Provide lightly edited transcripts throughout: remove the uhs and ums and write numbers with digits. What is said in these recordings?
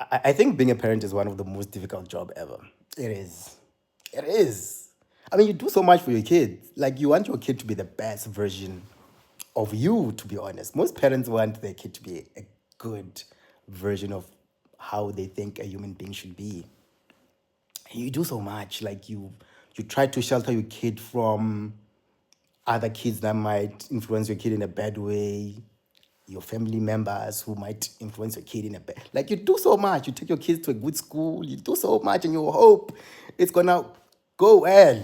I think being a parent is one of the most difficult job ever. It is. It is. I mean, you do so much for your kids. Like you want your kid to be the best version of you, to be honest. Most parents want their kid to be a good version of how they think a human being should be. And you do so much. Like you try to shelter your kid from other kids that might influence your kid in a bad way, your family members who might influence your kid in a bad. Like you do so much. You take your kids to a good school. You do so much, and you hope it's gonna go well.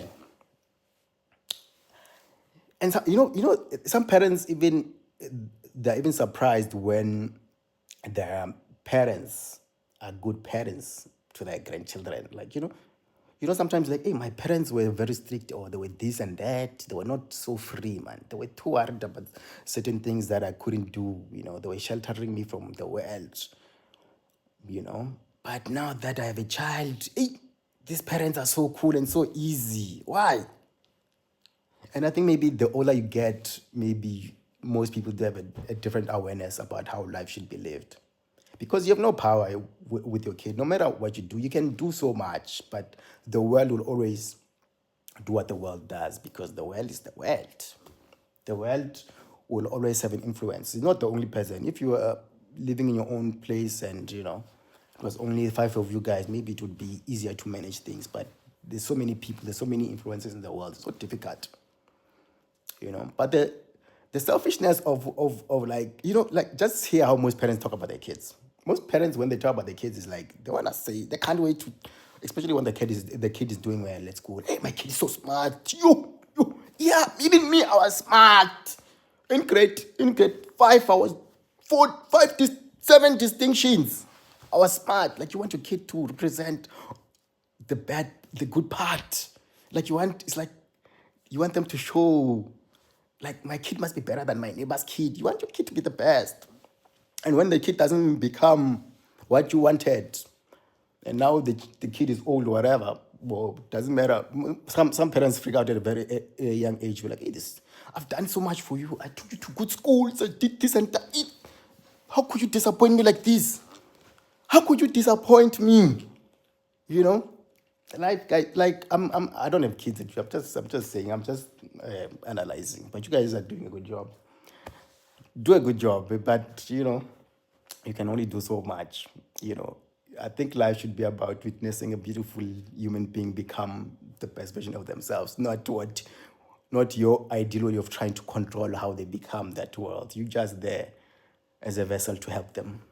And so, some parents even they're even surprised when their parents are good parents to their grandchildren. Like sometimes like, hey, my parents were very strict, or they were this and that. They were not so free, man. They were too worried about certain things that I couldn't do. They were sheltering me from the world. But now that I have a child, hey, these parents are so cool and so easy. Why? And I think maybe the older you get, maybe most people do have a different awareness about how life should be lived. Because you have no power with your kid. No matter what you do, you can do so much, but the world will always do what the world does because the world is the world. The world will always have an influence. It's not the only person. If you are living in your own place and, it was only five of you guys, maybe it would be easier to manage things. But there's so many people, there's so many influences in the world. It's so difficult. But the selfishness of like, like just hear how most parents talk about their kids. Most parents, when they talk about their kids, is like they want to say they can't wait to, especially when the kid is doing well at school. Hey, my kid is so smart. Yeah, even me, I was smart. In grade 5, I was seven distinctions. I was smart. Like you want your kid to represent the good part. Like it's like you want them to show, like my kid must be better than my neighbor's kid. You want your kid to be the best. And when the kid doesn't become what you wanted, and now the kid is old or whatever, well, doesn't matter. Some parents freak out at a very young age. We're like, hey, I've done so much for you. I took you to good schools. I did this and that. How could you disappoint me like this? How could you disappoint me? You know, like I don't have kids. I'm just saying. I'm just analyzing. But you guys are doing a good job. Do a good job, but you can only do so much. I think life should be about witnessing a beautiful human being become the best version of themselves, not your ideology of trying to control how they become that world. You're just there as a vessel to help them.